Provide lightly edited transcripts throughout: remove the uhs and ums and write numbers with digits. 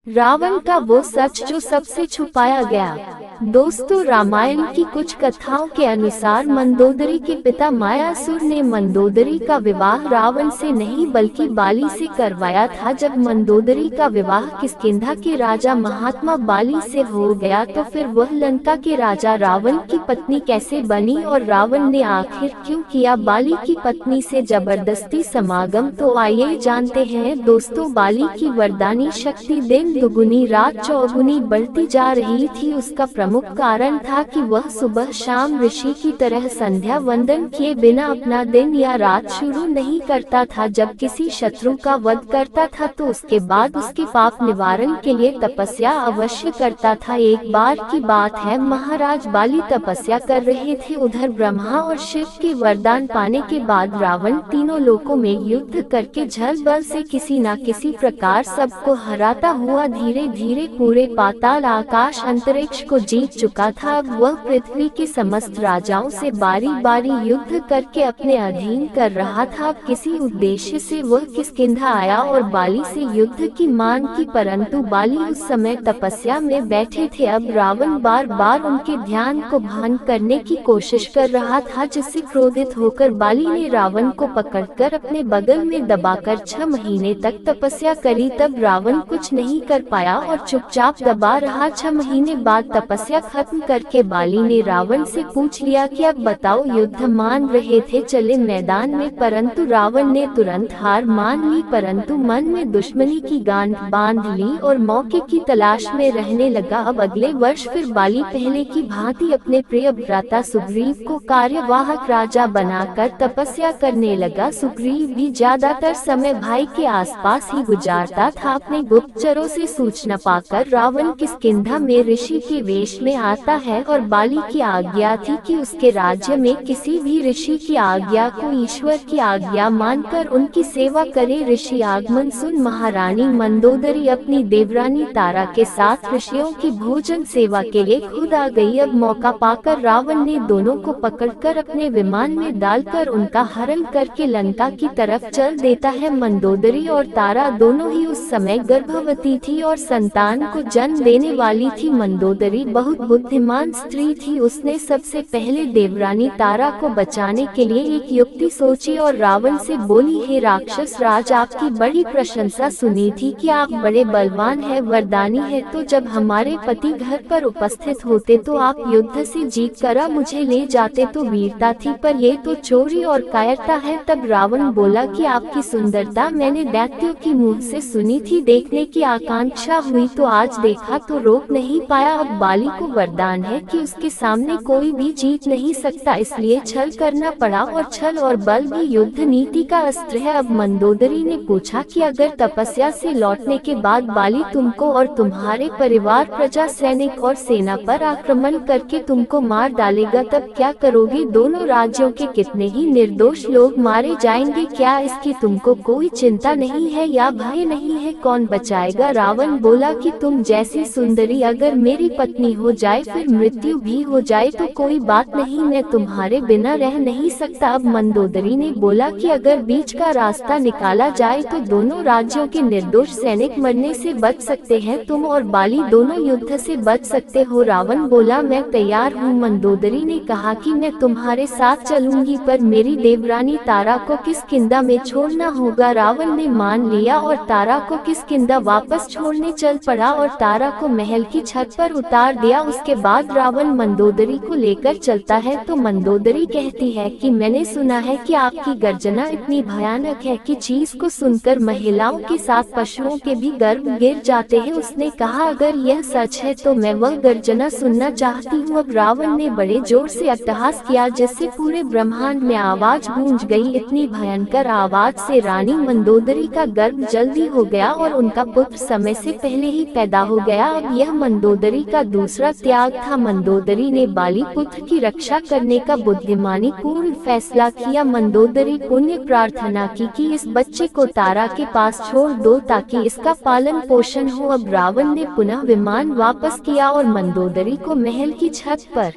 रावण का वो सच जो सबसे छुपाया गया। दोस्तों, रामायण की कुछ कथाओं के अनुसार मंदोदरी के पिता मायासुर ने मंदोदरी का विवाह रावण से नहीं बल्कि बाली से करवाया था। जब मंदोदरी का विवाह किष्किंधा के राजा महात्मा बाली से हो गया तो फिर वह लंका के राजा रावण की पत्नी कैसे बनी और रावण ने आखिर क्यों किया बाली की पत्नी से जबरदस्ती समागम, तो आइए जानते हैं। दोस्तों, बाली की वरदानी शक्ति दिन दुगुनी रात चौगुनी बढ़ती जा रही थी। उसका प्रमुख कारण था कि वह सुबह शाम ऋषि की तरह संध्या वंदन किए बिना अपना दिन या रात शुरू नहीं करता था। जब किसी शत्रु का वध करता था तो उसके बाद उसके पाप निवारण के लिए तपस्या अवश्य करता था। एक बार की बात है, महाराज बाली तपस्या कर रहे थे। उधर ब्रह्मा और शिव के वरदान पाने के बाद रावण तीनों लोकों में युद्ध करके झल बल से किसी न किसी प्रकार सबको हराता हुआ धीरे धीरे पूरे पाताल आकाश अंतरिक्ष को जीत चुका था। अब वह पृथ्वी के समस्त राजाओं से बारी बारी युद्ध करके अपने अधीन कर रहा था। किसी उद्देश्य से वह किष्किंधा आया और बाली से युद्ध की मांग की, परंतु बाली उस समय तपस्या में बैठे थे। अब रावण बार बार उनके ध्यान को भंग करने की कोशिश कर रहा था, जिससे क्रोधित होकर बाली ने रावण को पकड़कर अपने बगल में दबाकर 6 महीने तक तपस्या करी। तब रावण कुछ नहीं कर पाया और चुपचाप दबा रहा। 6 महीने बाद तपस्या खत्म करके बाली ने रावण से पूछ लिया कि अब बताओ, युद्ध मान रहे थे चले मैदान में, परंतु रावण ने तुरंत हार मान ली, परंतु मन में दुश्मनी की गांठ बांध ली और मौके की तलाश में रहने लगा। अब अगले वर्ष फिर बाली पहले की भांति अपने प्रिय भ्राता सुग्रीव को कार्यवाहक राजा बनाकर तपस्या करने लगा। सुग्रीव भी ज्यादातर समय भाई के आसपास ही गुजारता था। अपने गुप्तचरों से सूचना पाकर रावण किष्किंधा में ऋषि के वेश में आता है और बाली की आज्ञा थी कि उसके राज्य में किसी भी ऋषि की आज्ञा को ईश्वर की आज्ञा मानकर उनकी सेवा करे। ऋषि आगमन सुन महारानी मंदोदरी अपनी देवरानी तारा के साथ ऋषियों की भोजन सेवा के लिए खुद आ गई। अब मौका पाकर रावण ने दोनों को पकड़कर अपने विमान में डालकर उनका हरण करके लंका की तरफ चल देता है। मंदोदरी और तारा दोनों ही उस समय गर्भवती थी और संतान को जन्म देने वाली थी। मंदोदरी बहुत बुद्धिमान स्त्री थी। उसने सबसे पहले देवरानी तारा को बचाने के लिए एक युक्ति सोची और रावण से बोली, हे राक्षस राज, आपकी बड़ी प्रशंसा सुनी थी कि आप बड़े बलवान हैं, वरदानी है, तो जब हमारे पति घर पर उपस्थित होते तो आप युद्ध से जीत कर मुझे ले जाते तो वीरता थी, पर ये तो चोरी और कायरता है। तब रावण बोला कि आपकी सुंदरता मैंने दैत्यों की मुँह से सुनी थी, देखने की आकांक्षा हुई तो आज देखा तो रोक नहीं पाया। अब बाली को वरदान है कि उसके सामने कोई भी जीत नहीं सकता, इसलिए छल करना पड़ा और छल और बल भी युद्ध नीति का अस्त्र है। अब मंदोदरी ने पूछा कि अगर तपस्या से लौटने के बाद बाली तुमको और तुम्हारे परिवार, प्रजा, सैनिक और सेना पर आक्रमण करके तुमको मार डालेगा तब क्या करोगे? दोनों राज्यों के कितने ही निर्दोष लोग मारे जाएंगे, क्या इसकी तुमको कोई चिंता नहीं है या भय नहीं है? कौन बचाएगा? रावण बोला कि तुम जैसी सुंदरी अगर मेरी पत्नी हो जाए, फिर मृत्यु भी हो जाए तो कोई बात नहीं, मैं तुम्हारे बिना रह नहीं सकता। अब मंदोदरी ने बोला कि अगर बीच का रास्ता निकाला जाए तो दोनों राज्यों के निर्दोष सैनिक मरने से बच सकते हैं, तुम और बाली दोनों युद्ध से बच सकते हो। रावण बोला, मैं तैयार हूँ। मंदोदरी ने कहा कि मैं तुम्हारे साथ चलूंगी, पर मेरी देवरानी तारा को किष्किंधा में छोड़ना होगा। रावण ने मान लिया और तारा को किष्किंधा वापस छोड़ने चल पड़ा और तारा को महल की छत पर उतार दिया। उसके बाद रावण मंदोदरी को लेकर चलता है तो मंदोदरी कहती है कि मैंने सुना है कि आपकी गर्जना इतनी भयानक है कि चीज को सुनकर महिलाओं के साथ पशुओं के भी गर्भ गिर जाते हैं। उसने कहा, अगर यह सच है तो मैं वह गर्जना सुनना चाहती हूँ। अब रावण ने बड़े जोर से अट्टहास किया जिससे पूरे ब्रह्मांड में आवाज गूंज गई। इतनी भयंकर आवाज से रानी मंदोदरी का गर्भ जल्दी हो गया और उनका पुत्र समय से पहले ही पैदा हो गया। अब यह मंदोदरी का दूसरा दूसरा त्याग था। मंदोदरी ने बाली पुत्र की रक्षा करने का बुद्धिमानी पूर्ण फैसला किया। मंदोदरी पुण्य प्रार्थना की कि इस बच्चे को तारा के पास छोड़ दो ताकि इसका पालन पोषण हो। अब रावण ने पुनः विमान वापस किया और मंदोदरी को महल की छत पर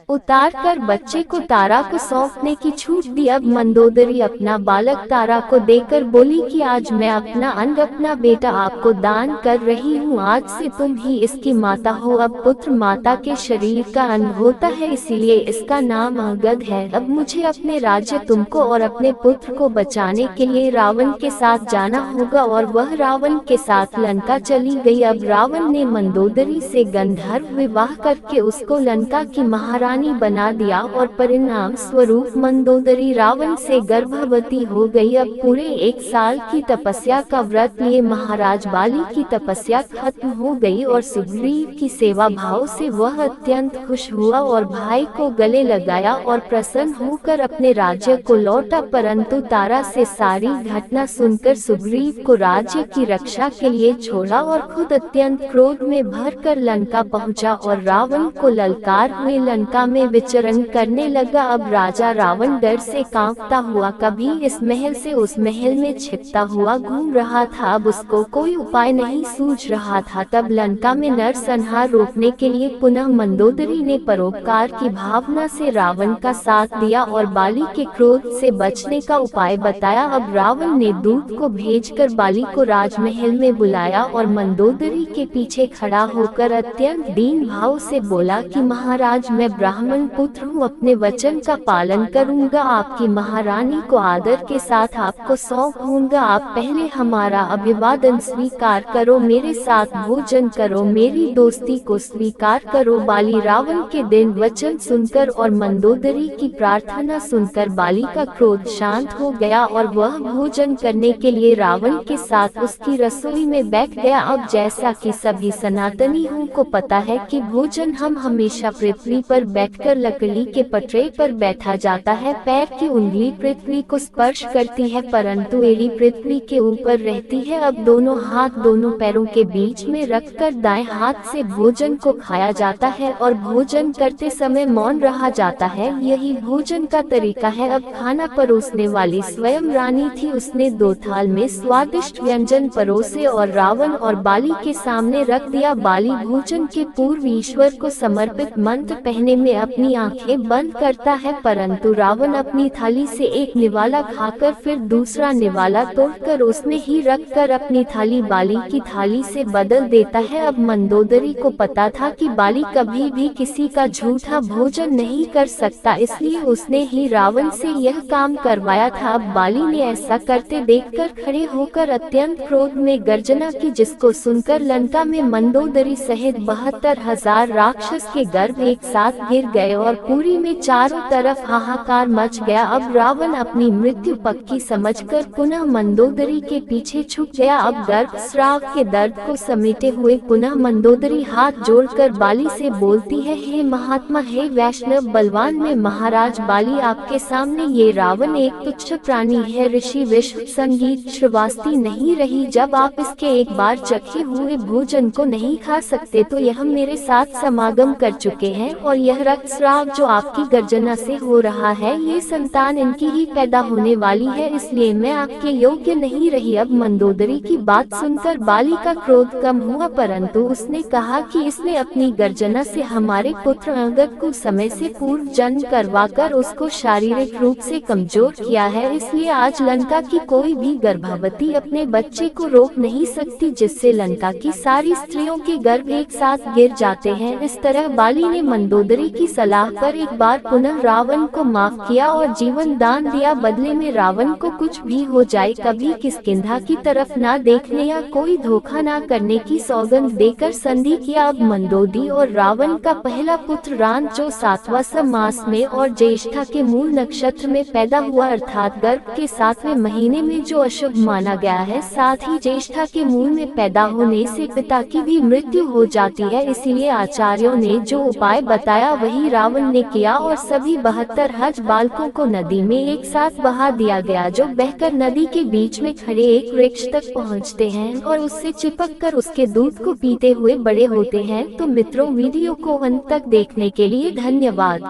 उतार कर बच्चे को तारा को सौंपने की छूट दी। अब मंदोदरी अपना बालक तारा को देकर बोली कि आज मैं अपना अंग, अपना बेटा आपको दान कर रही हूँ। आज से तुम ही इसकी माता हो। अब पुत्र माता के शरीर का अंग होता है, इसीलिए इसका नाम अंगद है। अब मुझे अपने राज्य, तुमको और अपने पुत्र को बचाने के लिए रावण के साथ जाना होगा। और वह रावण के साथ लंका चली गई। अब रावण ने मंदोदरी से गंधर्व विवाह करके उसको लंका की महारानी बना दिया और परिणाम स्वरूप मंदोदरी रावण से गर्भवती हो गई। अब पूरे 1 साल की तपस्या का व्रत लिए महाराज बाली की तपस्या खत्म हो गई और सुग्रीव की सेवा भाव से वह अत्यंत खुश हुआ और भाई को गले लगाया और प्रसन्न होकर अपने राज्य को लौटा। परंतु तारा से सारी घटना सुनकर सुग्रीव को राज्य की रक्षा के लिए छोड़ा और खुद अत्यंत क्रोध में भरकर लंका पहुंचा और रावण को ललकार हुए लंका में विचरण करने लगा। अब राजा रावण डर से कांपता हुआ कभी इस महल से उस महल में छिपता हुआ घूम रहा था। अब उसको कोई उपाय नहीं सूझ रहा था। तब लंका में नरसंहार रोकने के लिए पुनः मंदोदरी ने परोपकार की भावना से रावण का साथ दिया और बाली के क्रोध से बचने का उपाय बताया। अब रावण ने दूत को भेजकर बाली को राजमहल में बुलाया और मंदोदरी के पीछे खड़ा होकर अत्यंत दीन भाव से बोला कि महाराज, मैं ब्राह्मण पुत्र हूँ, अपने वचन का पालन करूँगा। आपकी महारानी को आदर के साथ आपको सौंपूंगा। आप पहले हमारा अभिवादन स्वीकार करो, मेरे साथ भोजन करो, मेरी दोस्ती को स्वीकार करो। बाली रावण के दिन वचन सुनकर और मंदोदरी की प्रार्थना सुनकर बाली का क्रोध शांत हो गया और वह भोजन करने के लिए रावण के साथ उसकी रसोई में बैठ गया। अब जैसा कि सभी सनातनियों को पता है कि भोजन हम हमेशा पृथ्वी पर बैठकर लकड़ी के पटरे पर बैठा जाता है। पैर की उंगली पृथ्वी को स्पर्श करती है परंतु एड़ी पृथ्वी के ऊपर रहती है। अब दोनों हाथ दोनों पैरों के बीच में रखकर दाएं हाथ से भोजन को खाया जाता है और भोजन करते समय मौन रहा जाता है। यही भोजन का तरीका है। अब खाना परोसने वाली स्वयं रानी थी। उसने 2 थाल में स्वादिष्ट व्यंजन परोसे और रावण और बाली के सामने रख दिया। बाली भोजन के पूर्व ईश्वर को समर्पित मंत्र कहने में अपनी आंखें बंद करता है परंतु रावण अपनी थाली से एक निवाला खाकर फिर दूसरा निवाला तोड़कर उसमें ही रखकर अपनी थाली बाली की थाली से बदल देता है। अब मंदोदरी को पता था कि बाली कभी भी किसी का झूठा भोजन नहीं कर सकता, इसलिए उसने ही रावण से यह काम करवाया था। अब बाली ने ऐसा करते देखकर खड़े होकर अत्यंत क्रोध में गर्जना की, जिसको सुनकर लंका में मंदोदरी सहित 72,000 राक्षस के गर्भ एक साथ गिर गए और पुरी में चारों तरफ हाहाकार मच गया। अब रावण अपनी मृत्यु पक्की समझकर पुनः मंदोदरी के पीछे छुप गया। अब गर्भ स्राव के दर्द को समेटे हुए पुनः मंदोदरी हाथ जोड़कर बाली से बोलती है, हे महात्मा, हे वैष्णव बलवान, में महाराज बाली आपके सामने। ये रावण एक तुच्छ प्राणी है, ऋषि विश्व संगीत श्रवास्ती नहीं रही। जब आप इसके एक बार चखे हुए भोजन को नहीं खा सकते तो यह मेरे साथ समागम कर चुके हैं और यह रक्तस्राव जो आपकी गर्जना से हो रहा है, ये संतान इनकी ही पैदा होने वाली है, इसलिए मैं आपके योग्य नहीं रही। अब मंदोदरी की बात सुनकर बाली का क्रोध कम हुआ परंतु उसने कहा कि इसने अपनी गर्जना से हमारे पुत्र अंगद को समय से पूर्व जन्म करवाकर उसको शारीरिक रूप से कमजोर किया है, इसलिए आज लंका की कोई भी गर्भवती अपने बच्चे को रोक नहीं सकती, जिससे लंका की सारी स्त्रियों के गर्भ एक साथ गिर जाते हैं। इस तरह बाली ने मंदोदरी की सलाह पर एक बार पुनः रावण को माफ किया और जीवन दान दिया। बदले में रावण को कुछ भी हो जाए कभी किष्किंधा की तरफ ना देखने या कोई धोखा ना करने की सौगंध देकर संधि किया। अब मंदोदरी और रावण का पहला पुत्र रान जो 7वां मास में और ज्येष्ठा के मूल नक्षत्र में पैदा हुआ, अर्थात गर्भ के 7वें महीने में, जो अशुभ माना गया है। साथ ही ज्येष्ठा के मूल में पैदा होने से पिता की भी मृत्यु हो जाती है, इसीलिए आचार्यों ने जो उपाय बताया वही रावण ने किया और सभी 72 हज बालकों को नदी में एक साथ बहा दिया गया, जो बहकर नदी के बीच में खड़े एक वृक्ष तक पहुँचते हैं और उससे चिपक कर उसके दूध को पीते हुए बड़े होते हैं। तो मित्रों वीडियो को अंत तक देखने के लिए धन्यवाद।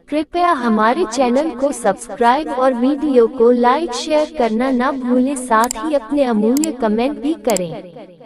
कृपया हमारे चैनल को सब्सक्राइब और वीडियो को लाइक शेयर करना ना भूलें, साथ ही अपने अमूल्य कमेंट भी करें।